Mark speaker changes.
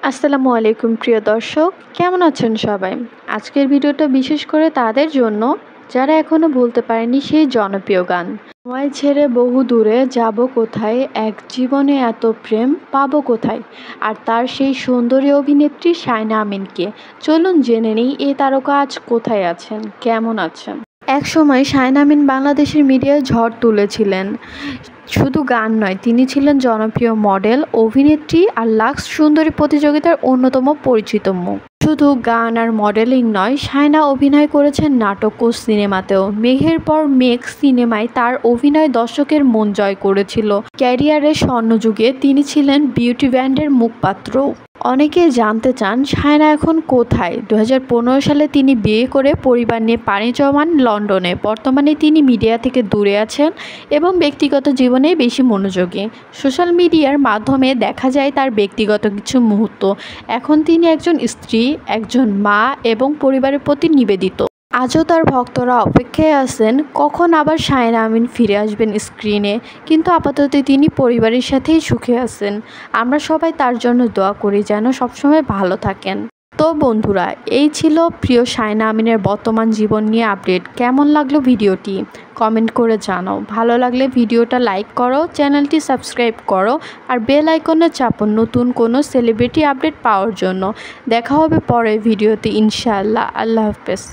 Speaker 1: আসসালামু আলাইকুম প্রিয় দর্শক, কেমন আছেন সবাই? আজকের ভিডিওটা বিশেষ করে তাদের জন্য যারা এখনো ভুলতে পারেনি সেই জনপ্রিয় গান তোমায় ছেড়ে বহু দূরে যাব কোথায়, এক জীবনে এত প্রেম পাবো কোথায়। আর তার সেই সুন্দরী অভিনেত্রী শায়না আমিনকে চলুন জেনে নিই এই তারকা আজ কোথায় আছেন, কেমন আছেন। এক সময় শায়না আমিন বাংলাদেশের মিডিয়ায় ঝড় তুলেছিলেন। শুধু গান নয়, তিনি ছিলেন জনপ্রিয় মডেল, অভিনেত্রী আর লাক্স সুন্দরী প্রতিযোগিতার অন্যতম পরিচিত মুখ। শুধু গান আর মডেলিং নয়, শায়না অভিনয় করেছেন নাটক ও সিনেমাতেও। মেঘের পর মেঘ সিনেমায় তার অভিনয় দর্শকের মন জয় করেছিল। ক্যারিয়ারের স্বর্ণযুগে তিনি ছিলেন বিউটি ব্যান্ডের মুখপাত্র। অনেকে জানতে চান শায়না এখন কোথায়। 2015 সালে তিনি বিয়ে করে পরিবার নিয়ে পাড়ি জমান লন্ডনে। বর্তমানে তিনি মিডিয়া থেকে দূরে আছেন এবং ব্যক্তিগত জীবনে বেশি মনোযোগী। সোশ্যাল মিডিয়ার মাধ্যমে দেখা যায় তার ব্যক্তিগত কিছু মুহূর্ত। এখন তিনি একজন স্ত্রী, একজন মা এবং পরিবারের প্রতি নিবেদিত। আজও তার ভক্তরা অপেক্ষায় আছেন কখন আবার শায়না আমিন ফিরে আসবেন স্ক্রিনে, কিন্তু আপাতত তিনি পরিবারের সাথেই সুখে আছেন। আমরা সবাই তার জন্য দোয়া করি যেন সবসময় ভালো থাকেন। তো বন্ধুরা, এই ছিল প্রিয় শায়না আমিনের বর্তমান জীবন নিয়ে আপডেট। কেমন লাগলো ভিডিওটি কমেন্ট করে জানাও। ভালো লাগলে ভিডিওটা লাইক করো, চ্যানেলটি সাবস্ক্রাইব করো আর বেল আইকনে চাপো নতুন কোনো সেলিব্রিটি আপডেট পাওয়ার জন্য। দেখা হবে পরের ভিডিওতে ইনশাআল্লাহ। আল্লাহ হাফেজ।